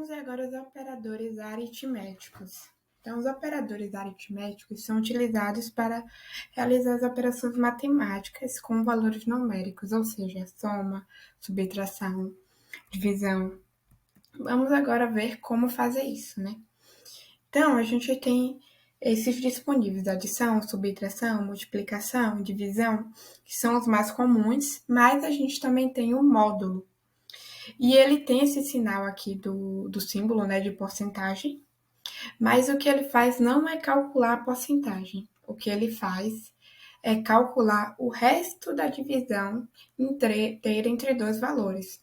Vamos ver agora os operadores aritméticos. Então, os operadores aritméticos são utilizados para realizar as operações matemáticas com valores numéricos, ou seja, soma, subtração, divisão. Vamos agora ver como fazer isso, né? Então, a gente tem esses disponíveis: adição, subtração, multiplicação, divisão, que são os mais comuns, mas a gente também tem o módulo. E ele tem esse sinal aqui do símbolo, né, de porcentagem, mas o que ele faz não é calcular a porcentagem. O que ele faz é calcular o resto da divisão inteira entre dois valores.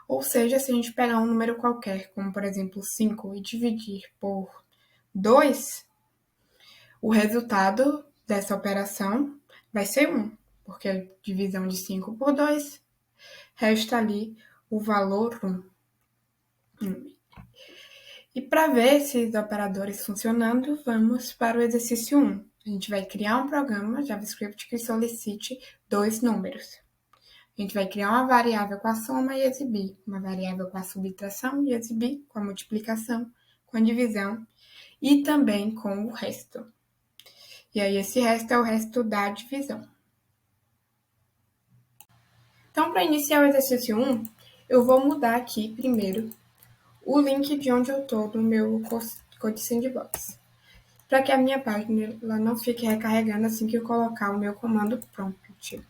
Ou seja, se a gente pegar um número qualquer, como por exemplo 5, e dividir por 2, o resultado dessa operação vai ser 1, porque a divisão de 5 por 2 resta ali o valor 1. E para ver esses operadores funcionando, vamos para o exercício 1. A gente vai criar um programa JavaScript que solicite dois números. A gente vai criar uma variável com a soma e exibir, uma variável com a subtração e exibir com a multiplicação, com a divisão e também com o resto. E aí esse resto é o resto da divisão. Então, para iniciar o exercício 1, eu vou mudar aqui primeiro o link de onde eu estou no meu Code Sandbox, para que a minha página ela não fique recarregando assim que eu colocar o meu comando prompt.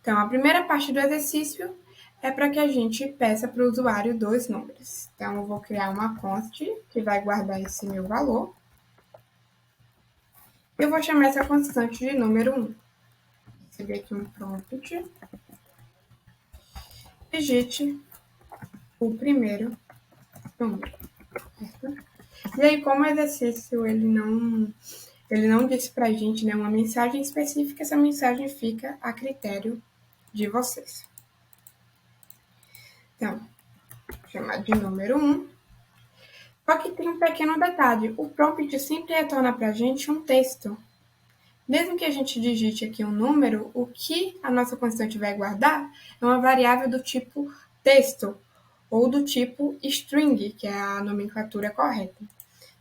Então, a primeira parte do exercício é para que a gente peça para o usuário dois números. Então, eu vou criar uma const que vai guardar esse meu valor. Eu vou chamar essa constante de número 1. Receber aqui um prompt. Digite o primeiro número. Certo? E aí, como o exercício ele não disse pra gente, né, uma mensagem específica, essa mensagem fica a critério de vocês. Então, vou chamar de número 1. Só que tem um pequeno detalhe: o prompt sempre retorna pra gente um texto. Mesmo que a gente digite aqui um número, o que a nossa constante vai guardar é uma variável do tipo texto, ou do tipo string, que é a nomenclatura correta.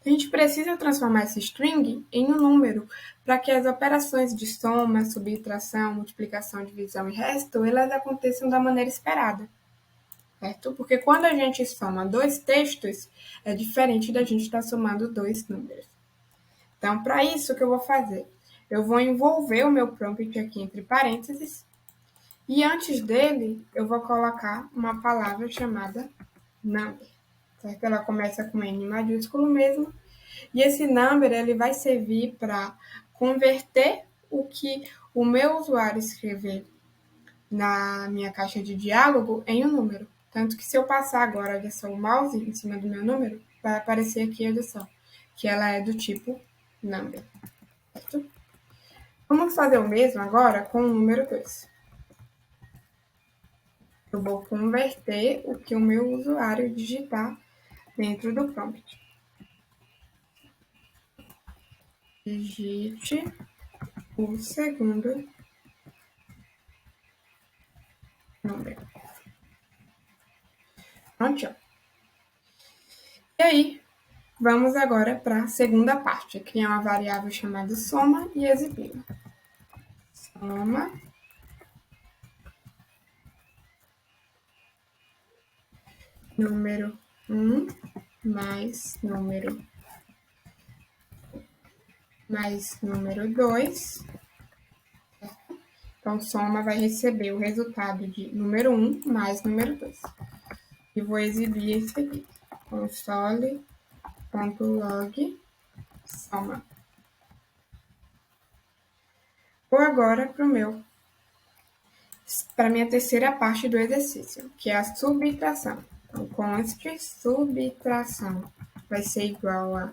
A gente precisa transformar esse string em um número para que as operações de soma, subtração, multiplicação, divisão e resto, elas aconteçam da maneira esperada, certo? Porque quando a gente soma dois textos, é diferente da gente estar somando dois números. Então, para isso, o que eu vou fazer? Eu vou envolver o meu prompt aqui entre parênteses e antes dele, eu vou colocar uma palavra chamada number, certo? Ela começa com N maiúsculo mesmo. E esse number ele vai servir para converter o que o meu usuário escrever na minha caixa de diálogo em um número. Tanto que se eu passar agora, olha só, o mouse em cima do meu número, vai aparecer aqui, olha só, que ela é do tipo number. Certo? Vamos fazer o mesmo agora com o número 2. Eu vou converter o que o meu usuário digitar dentro do prompt. Digite o segundo número. Pronto. E aí, vamos agora para a segunda parte, criar uma variável chamada soma e exibir. Soma número 1 mais número 2. Então, soma vai receber o resultado de número 1 mais número 2. E vou exibir isso aqui. Console.log soma. Vou agora para minha terceira parte do exercício, que é a subtração. Então, const subtração vai ser igual a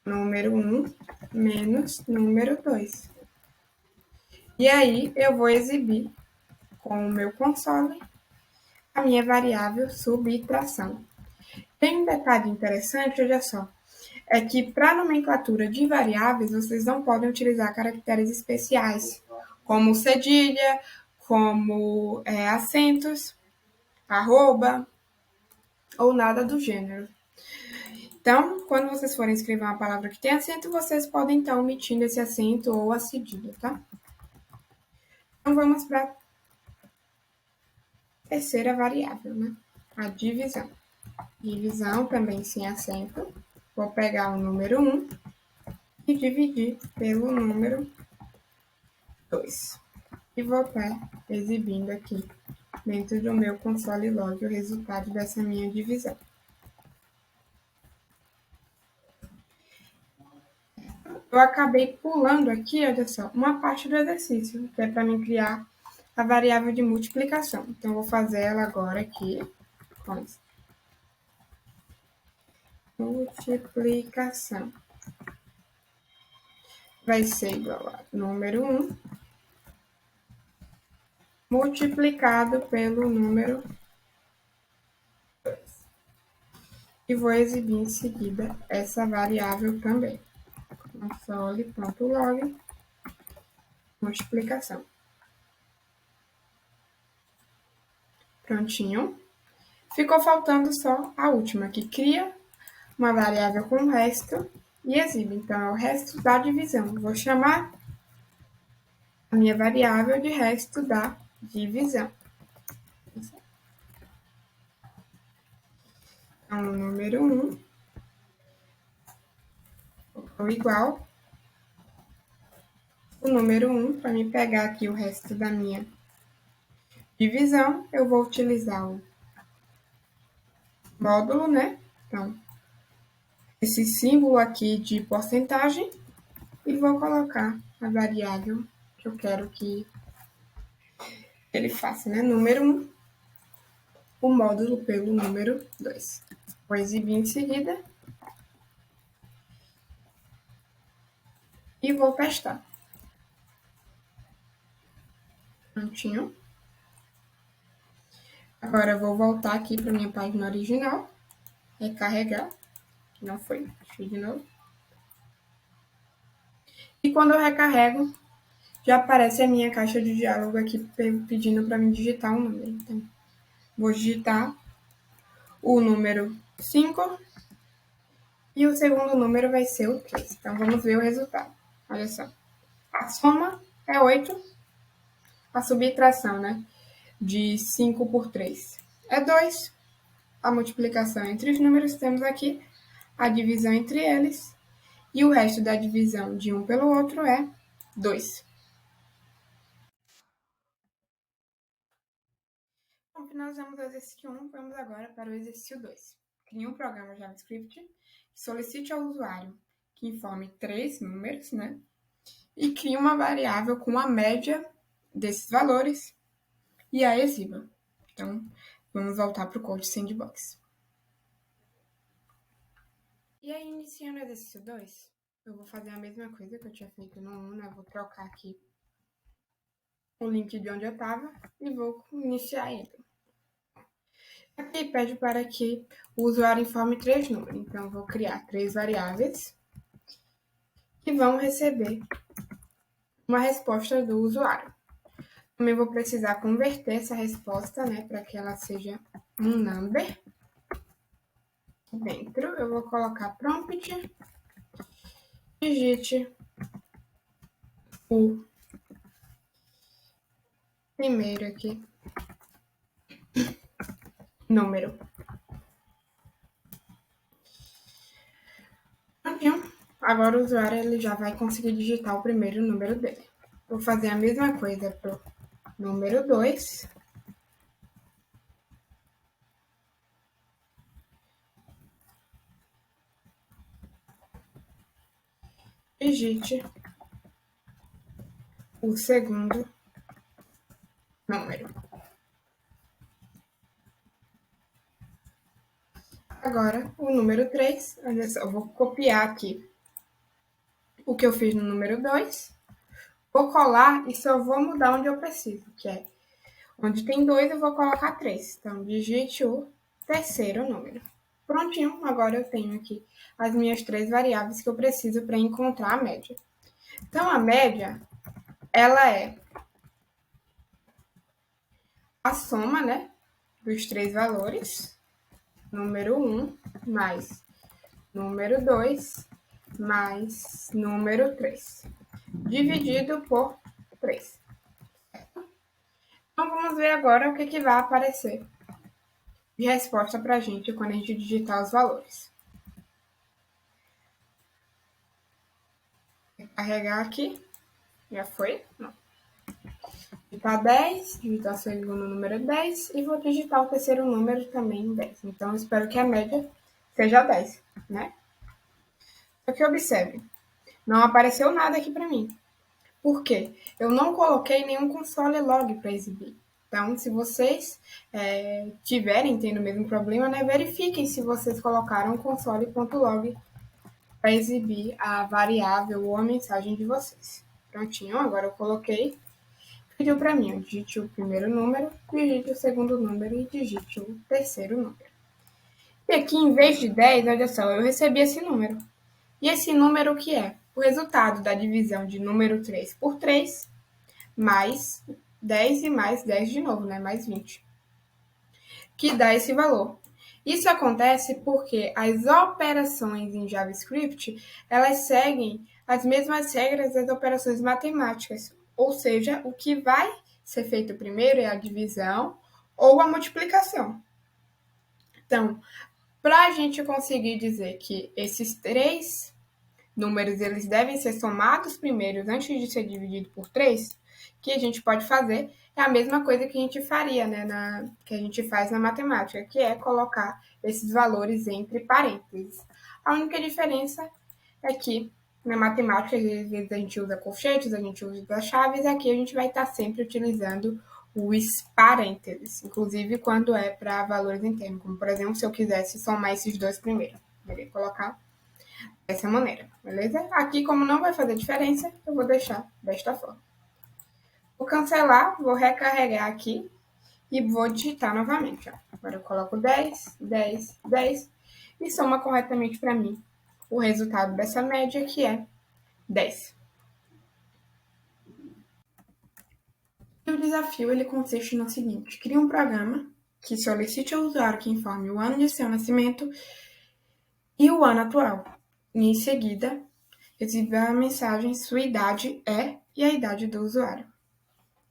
número 1 menos número 2. E aí, eu vou exibir com o meu console a minha variável subtração. Tem um detalhe interessante, olha só, é que para a nomenclatura de variáveis, vocês não podem utilizar caracteres especiais, como cedilha, como acentos, arroba, ou nada do gênero. Então, quando vocês forem escrever uma palavra que tem acento, vocês podem estar omitindo esse acento ou a cedilha, tá? Então, vamos para a terceira variável, né? A divisão. Divisão também sem acento. Vou pegar o número 1 e dividir pelo número 2. E vou estar exibindo aqui dentro do meu console log o resultado dessa minha divisão. Eu acabei pulando aqui, olha só, uma parte do exercício, que é para mim criar a variável de multiplicação. Então, eu vou fazer ela agora aqui com multiplicação. Vai ser igual a número 1 multiplicado pelo número 2. E vou exibir em seguida essa variável também. Console.log multiplicação. Prontinho. Ficou faltando só a última, que cria uma variável com o resto e exibe. Então, é o resto da divisão. Vou chamar a minha variável de resto da divisão. Então, o número 1 ou igual o número 1, para me pegar aqui o resto da minha divisão, eu vou utilizar o módulo, né? Então, esse símbolo aqui de porcentagem e vou colocar a variável que eu quero que ele faça, né? Número 1, o módulo pelo número 2. Vou exibir em seguida e vou testar. Prontinho. Agora eu vou voltar aqui para minha página original, recarregar, que não foi, deixa eu de novo. E quando eu recarrego, já aparece a minha caixa de diálogo aqui pedindo para mim digitar um número. Então, vou digitar o número 5 e o segundo número vai ser o 3. Então, vamos ver o resultado. Olha só. A soma é 8, a subtração, né, de 5 por 3 é 2. A multiplicação entre os números temos aqui a divisão entre eles e o resto da divisão de um pelo outro é 2. Então, finalizamos o exercício 1, vamos agora para o exercício 2. Crie um programa JavaScript que solicite ao usuário que informe 3 números, né? E crie uma variável com a média desses valores e a exiba. Então, vamos voltar para o Code Sandbox. E aí, iniciando o exercício 2, eu vou fazer a mesma coisa que eu tinha feito no 1, né? Eu vou trocar aqui o link de onde eu estava e vou iniciar ele. Aqui pede para que o usuário informe 3 números. Então, eu vou criar 3 variáveis que vão receber uma resposta do usuário. Também vou precisar converter essa resposta, né, para que ela seja um number. Dentro, eu vou colocar prompt, digite o primeiro aqui, número. Agora o usuário ele já vai conseguir digitar o primeiro número dele. Vou fazer a mesma coisa para o número 2. Digite o segundo número. Agora, o número 3, olha só, eu vou copiar aqui o que eu fiz no número 2, vou colar e só vou mudar onde eu preciso, que é onde tem 2 eu vou colocar 3. Então, digite o terceiro número. Prontinho, agora eu tenho aqui as minhas 3 variáveis que eu preciso para encontrar a média. Então, a média, ela é a soma, né, dos 3 valores número 1 mais número 2 mais número 3, dividido por 3. Então, vamos ver agora o que vai aparecer de resposta para a gente quando a gente digitar os valores. Vou carregar aqui. Já foi? Não. Digitar 10, digitar o segundo número 10 e vou digitar o terceiro número também 10. Então, espero que a média seja 10, né? Só que observe, não apareceu nada aqui para mim. Por quê? Eu não coloquei nenhum console log para exibir. Então, se vocês tiverem tendo o mesmo problema, né, verifiquem se vocês colocaram o console.log para exibir a variável ou a mensagem de vocês. Prontinho, agora eu coloquei. Pediu para mim, ó, digite o primeiro número, digite o segundo número e digite o terceiro número. E aqui, em vez de 10, olha só, eu recebi esse número. E esse número o que é? O resultado da divisão de número 3 por 3, mais 10 e mais 10 de novo, né? Mais 20. Que dá esse valor. Isso acontece porque as operações em JavaScript, elas seguem as mesmas regras das operações matemáticas. Ou seja, o que vai ser feito primeiro é a divisão ou a multiplicação. Então, para a gente conseguir dizer que esses três números eles devem ser somados primeiro antes de ser dividido por 3, o que a gente pode fazer é a mesma coisa que a gente faria, né, que a gente faz na matemática, que é colocar esses valores entre parênteses. A única diferença é que na matemática, às vezes a gente usa colchetes, a gente usa chaves, aqui a gente vai estar sempre utilizando os parênteses, inclusive quando é para valores internos, como por exemplo, se eu quisesse somar esses dois primeiro, eu poderia colocar dessa maneira, beleza? Aqui, como não vai fazer diferença, eu vou deixar desta forma. Vou cancelar, vou recarregar aqui e vou digitar novamente. Ó. Agora eu coloco 10, 10, 10 e soma corretamente para mim o resultado dessa média, que é 10. E o desafio ele consiste no seguinte: crie um programa que solicite ao usuário que informe o ano de seu nascimento e o ano atual. E, em seguida, exiba a mensagem sua idade é e a idade do usuário.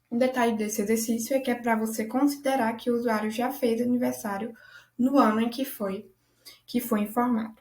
Um detalhe desse exercício é que é para você considerar que o usuário já fez aniversário no ano em que foi informado.